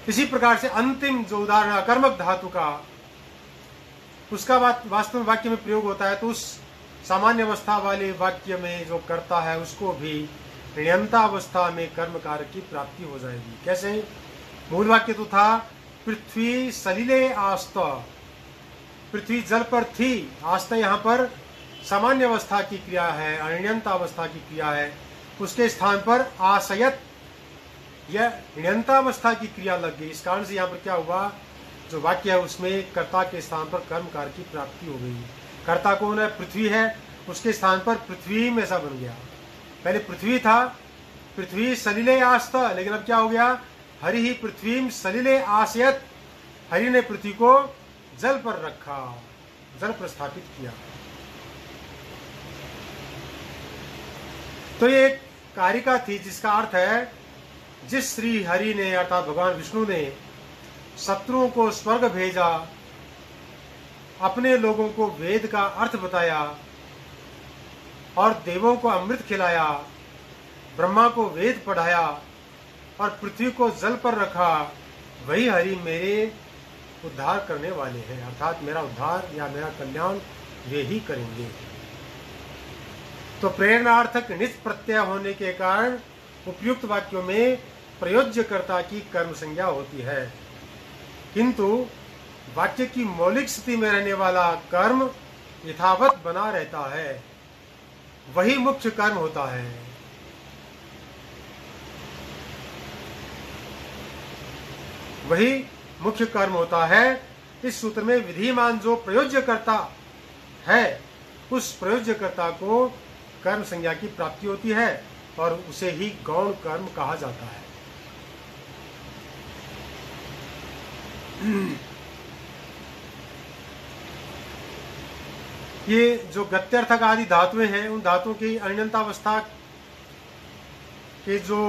इसी प्रकार से अंतिम जो उदाहरण अकर्मक धातु का, उसका वास्तव में वाक्य में प्रयोग होता है, तो उस सामान्य अवस्था वाले वाक्य में जो करता है उसको भी ण्यंतावस्था में कर्म कारक की प्राप्ति हो जाएगी। कैसे? मूल वाक्य तो था पृथ्वी सलिले आस्त, पृथ्वी जल पर थी। आस्त यहाँ पर सामान्य अवस्था की क्रिया है, अण्यंतावस्था की क्रिया है। उसके स्थान पर आशयत, यह ण्यंतावस्था की क्रिया लग गई। इस कारण से यहाँ पर क्या हुआ? जो वाक्य है उसमें कर्ता के स्थान पर कर्म कारक की प्राप्ति हो गई। कर्ता कौन है? पृथ्वी है, उसके स्थान पर पृथ्वी में ऐसा बन गया। पहले पृथ्वी था, पृथ्वी सलिले आस्त, लेकिन अब क्या हो गया? हरि ही पृथ्वी सलिले आशयत, हरि ने पृथ्वी को जल पर रखा, जल पर स्थापित किया। तो ये एक कारिका थी जिसका अर्थ है जिस श्री हरि ने अर्थात भगवान विष्णु ने शत्रुओं को स्वर्ग भेजा, अपने लोगों को वेद का अर्थ बताया और देवों को अमृत खिलाया, ब्रह्मा को वेद पढ़ाया और पृथ्वी को जल पर रखा, वही हरि मेरे उद्धार करने वाले हैं। अर्थात मेरा उद्धार या मेरा कल्याण वे ही करेंगे। तो प्रेरणार्थक निज प्रत्यय होने के कारण उपयुक्त वाक्यों में प्रयोज्यकर्ता की कर्म संज्ञा होती है, किंतु वाक्य की मौलिक स्थिति में रहने वाला कर्म यथावत बना रहता है, वही मुख्य कर्म होता है। वही मुख्य कर्म होता है। इस सूत्र में विधिमान जो प्रयोज्यकर्ता है उस प्रयोज्यकर्ता को कर्म संज्ञा की प्राप्ति होती है और उसे ही गौण कर्म कहा जाता है। ये जो गत्यर्थक आदि धातुएं हैं, उन धातुओं की अण्यंतावस्था के जो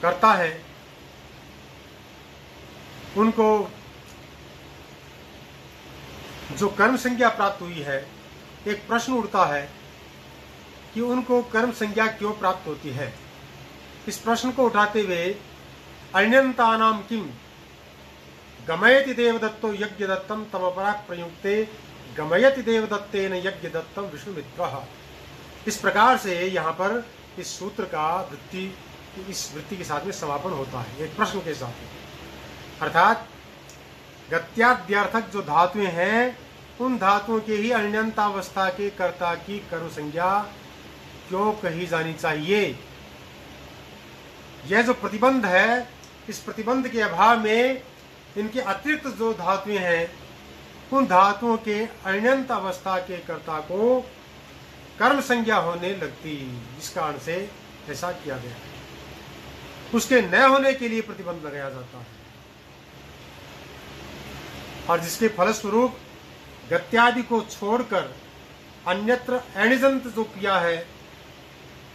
कर्ता है उनको जो कर्म संज्ञा प्राप्त हुई है, एक प्रश्न उठता है कि उनको कर्म संज्ञा क्यों प्राप्त होती है। इस प्रश्न को उठाते हुए अण्यंतानाम किम गमयति देवदत्तो यज्ञदत्तम तमपराक प्रयुक्ते गमयति देवदत्तेन यज्ञदत्तम विष्णुमित्रः। इस प्रकार से यहाँ पर इस सूत्र का वृत्ति इस वृत्ति के साथ में समापन होता है, एक प्रश्न के साथ में। अर्थात गत्याद्यर्थक जो धातुएं हैं, उन धातुओं के ही अण्यंतावस्था के कर्ता की कर्म संज्ञा क्यों कही जानी चाहिए? यह जो प्रतिबंध है, इस प्रतिबंध के अभाव में इनके अतिरिक्त जो धातुएं हैं, उन धातुओं के अण्यंत अवस्था के कर्ता को कर्म संज्ञा होने लगती, जिस कारण से ऐसा किया गया है। उसके न होने के लिए प्रतिबंध लगाया जाता है, और जिसके फलस्वरूप गत्यादि को छोड़कर अन्यत्र अनिजंत जो क्रिया है,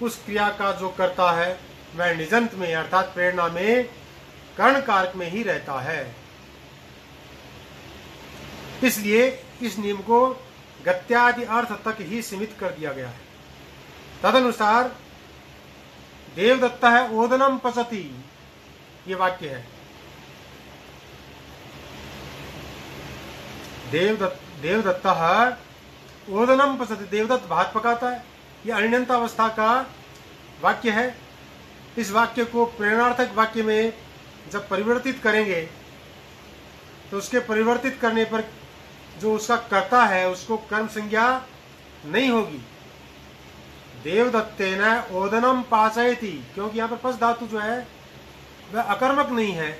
उस क्रिया का जो करता है वह निजंत में अर्थात प्रेरणा में कर्ण कारक में ही रहता है। इसलिए इस नियम को गत्यादि अर्थ तक ही सीमित कर दिया गया है। तदनुसार देवदत्ता है ओदनम पचति, ये वाक्य है। देवदत्ता ओदनम पचति, देवदत्त भात पकाता है, ये अण्यंतावस्था का वाक्य है। इस वाक्य को प्रेरणार्थक वाक्य में जब परिवर्तित करेंगे तो उसके परिवर्तित करने पर जो उसका कर्ता है उसको कर्म संज्ञा नहीं होगी। देवदत्तेन ओदनम पाचयति, क्योंकि यहाँ पर पस धातु जो है वह अकर्मक नहीं है,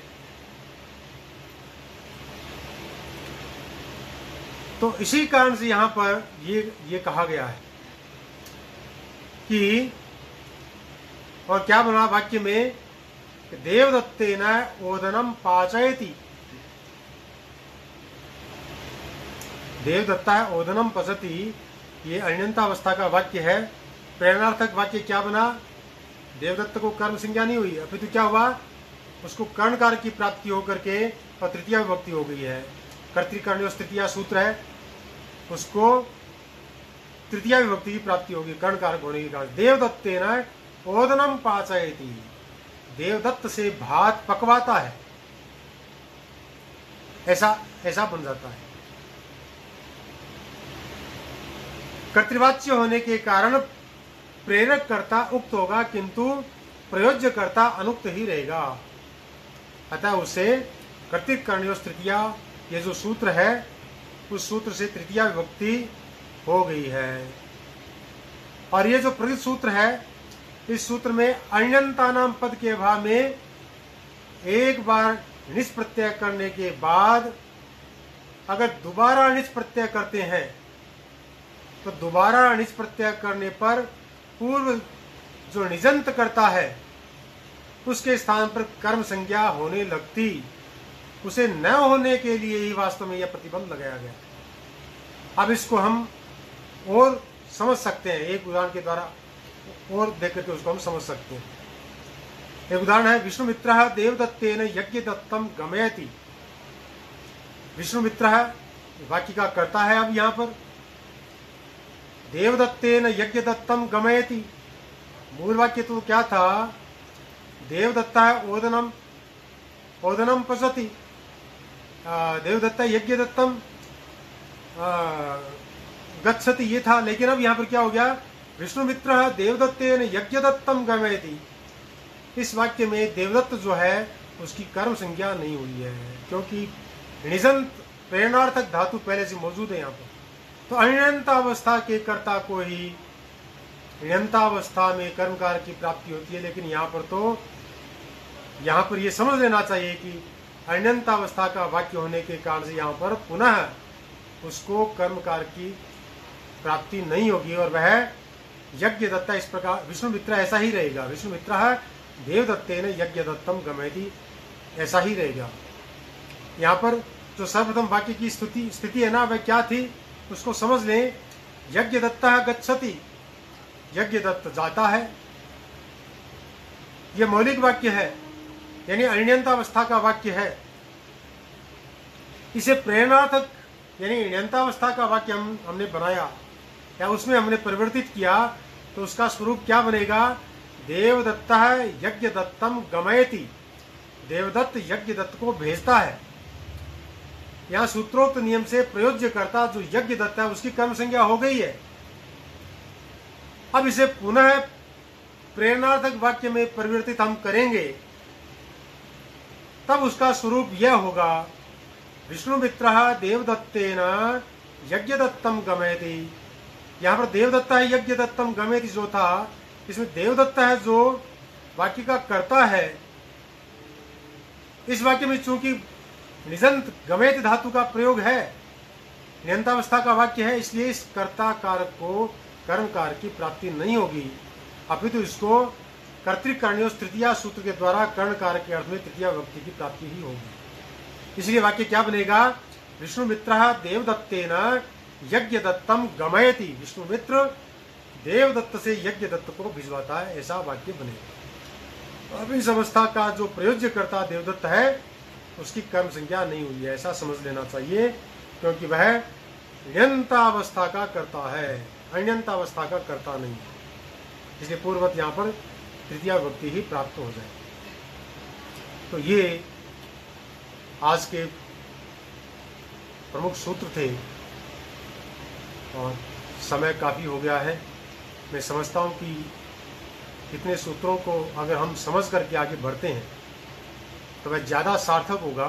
तो इसी कारण से यहाँ पर ये कहा गया है कि, और क्या बना वाक्य में, देवदत्तेन ओदनम पाचयति, देवदत्ता है ओदनम पचति, ये अण्यंतावस्था का वाक्य है। प्रेरणार्थक वाक्य क्या बना? देवदत्त को कर्म संज्ञा नहीं हुई, अपितु क्या हुआ, उसको कर्णकार की प्राप्ति होकर के और तृतीया विभक्ति हो गई है। कर्तृकर्णयो तृतीया सूत्र है, उसको तृतीया विभक्ति की प्राप्ति होगी कर्णकार होने के कारण। देवदत्तेन ओदनम पाचयति, देवदत्त से भात पकवाता है, ऐसा बन जाता है। कर्तृवाच्य होने के कारण प्रेरक कर्ता उक्त होगा, किंतु प्रयोज्य कर्ता अनुक्त ही रहेगा। अतः उसे कर्तृकर्णयो तृतीया, ये जो सूत्र है उस सूत्र से तृतीया विभक्ति हो गई है। और ये जो प्रकृत सूत्र है, इस सूत्र में अण्यंता नाम पद के अभाव में एक बार निस प्रत्यय करने के बाद अगर दोबारा निस प्रत्यय करते हैं तो दोबारा निस प्रत्यय करने पर पूर्व जो निजंत करता है उसके स्थान पर कर्म संज्ञा होने लगती। उसे न होने के लिए ही वास्तव में यह प्रतिबंध लगाया गया। अब इसको हम और समझ सकते हैं, एक उदाहरण के द्वारा और देख करके उसको हम समझ सकते हैं। एक उदाहरण है, विष्णुमित्रः देवदत्तेन यज्ञदत्तम गमयति। विष्णुमित्रः वाक्य का कर्ता है। अब यहाँ पर देवदत्तेन यज्ञदत्तम गमयति, मूल वाक्य तो क्या था, देवदत्ता ओदनम पचति, देवदत्ता यज्ञदत्तम गच्छति, ये था। लेकिन अब यहाँ पर क्या हो गया, विष्णुमित्रः देवदत्तेन यज्ञदत्तम गमयति। इस वाक्य में देवदत्त जो है उसकी कर्म संज्ञा नहीं हुई है, क्योंकि निजंत प्रेरणार्थक धातु पहले से मौजूद है यहाँ पर। तो अण्यंतावस्था के कर्ता को ही अण्यंतावस्था में कर्मकार की प्राप्ति होती है। लेकिन यहाँ पर ये समझ लेना चाहिए कि अण्यंतावस्था का वाक्य होने के कारण से यहाँ पर पुनः उसको कर्मकार की प्राप्ति नहीं होगी, और वह यज्ञदत्ता इस प्रकार विष्णुमित्र ऐसा ही रहेगा। विष्णुमित्रः देवदत्तेन यज्ञदत्तम गमयति, ऐसा ही रहेगा। यहाँ पर जो सर्वप्रथम वाक्य की स्थिति है ना, वह क्या थी उसको समझ लें। यज्ञदत्तः गच्छति, यज्ञदत्त जाता है, यह मौलिक वाक्य है, यानी अण्यंतावस्था का वाक्य है। इसे प्रेरणार्थक यानी अण्यंतावस्था का वाक्य हमने बनाया या उसमें हमने परिवर्तित किया, तो उसका स्वरूप क्या बनेगा, देवदत्तः यज्ञदत्तम गमयति, देवदत्त यज्ञदत्त को भेजता है। यहाँ सूत्रोक्त नियम से प्रयोज्य करता जो यज्ञदत्त है उसकी कर्म संज्ञा हो गई है। अब इसे पुनः प्रेरणार्थक वाक्य में परिवर्तित हम करेंगे, तब उसका स्वरूप यह होगा, विष्णुमित्रः देवदत्तेन यज्ञदत्तम गमयति। यहाँ पर देवदत्ता है, यज्ञदत्तम गमयति जो था, इसमें देवदत्ता है जो वाक्य का कर्ता है। इस वाक्य में चूंकि निजंत गमयति धातु का प्रयोग है, नियंतावस्था का वाक्य है, इसलिए इस कर्ता कारक को कर्म कारक की प्राप्ति नहीं होगी, अपितु इसको कर्तृकरणीय तृतीया सूत्र के द्वारा कर्ण कारक के अर्थ में तृतीया विभक्ति की प्राप्ति ही होगी। इसलिए वाक्य क्या बनेगा, विष्णुमित्रः देवदत्तेन यज्ञदत्तम गमयति। विष्णुमित्र देवदत्त से यज्ञदत्त को भिजवाता है, ऐसा वाक्य बनेगा। अब इस अवस्था का जो प्रयोज्य कर्ता देवदत्त है, उसकी कर्म संज्ञा नहीं हुई है, ऐसा समझ लेना चाहिए, क्योंकि वह ण्यंतावस्था का कर्ता है, अण्यंतावस्था का कर्ता नहीं है। इसलिए पूर्ववत यहाँ पर तृतीया विभक्ति ही प्राप्त हो जाए। तो ये आज के प्रमुख सूत्र थे और समय काफ़ी हो गया है। मैं समझता हूँ कि इतने सूत्रों को अगर हम समझ करके आगे बढ़ते हैं तो वह ज़्यादा सार्थक होगा।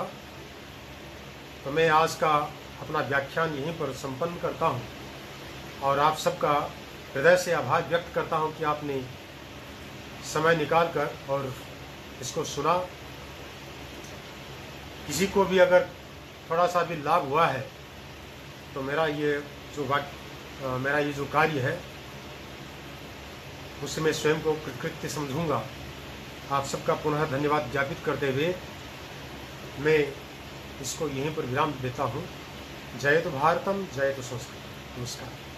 तो मैं आज का अपना व्याख्यान यहीं पर संपन्न करता हूँ और आप सबका हृदय से आभार व्यक्त करता हूँ कि आपने समय निकाल कर और इसको सुना। किसी को भी अगर थोड़ा सा भी लाभ हुआ है तो मेरा ये जो कार्य है उससे मैं स्वयं को कृतकृत्य समझूंगा। आप सबका पुनः धन्यवाद ज्ञापित करते हुए मैं इसको यहीं पर विराम देता हूँ। जय तो भारतम, जय तो संस्कृत। नमस्कार।